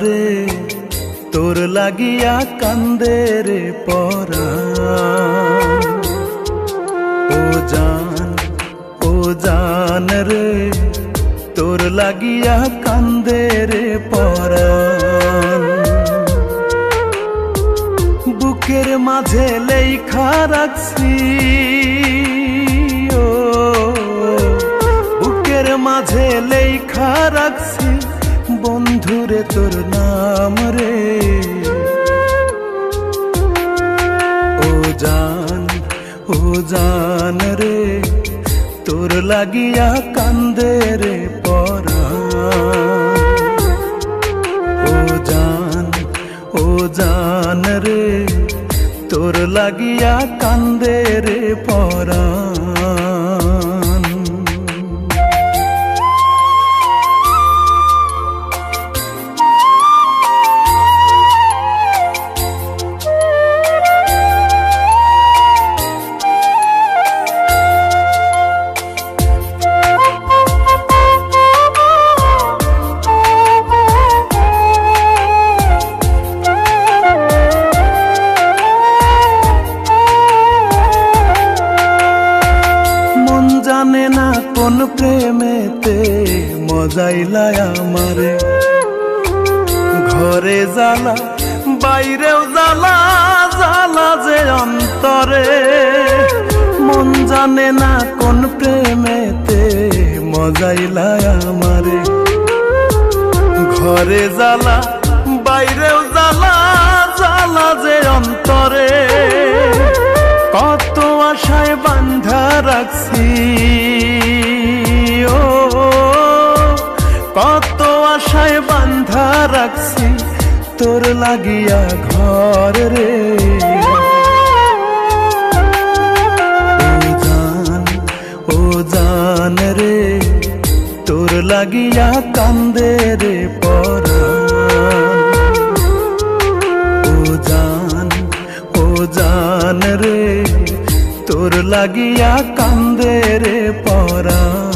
রে তোর লাগিয়া কান্দে রে পরাণ। ও জান রে তোর লাগিয়া কান্দে রে পরাণ। বুকের মাঝে লেখা রাখছি বুকের মাঝে লেখা রাখছি বন্ধুরে তোর নাম রে। ও জান রে তোর লাগিয়া কান্দে রে পরাণ। ও জান রে তোর লাগিয়া কান্দে রে পরাণ। জানে না কোন প্রেমেতে মজাইলায় আমারে, ঘরে জ্বালা বাইরেও জ্বালা জ্বালা যে অন্তরে। মন জানে না কোন প্রেমেতে মজাইলায় আমারে, ঘরে জ্বালা বাইরেও জ্বালা জ্বালা যে অন্তরে। কত আশায় বান্ধা রাখছি কত আশায় বান্ধা রাখছি তোর লাগিয়া ঘর রে। ও জান রে তোর লাগিয়া কান্দে রে পরাণ। ও জান রে তোর লাগিয়া কান্দে রে পরাণ।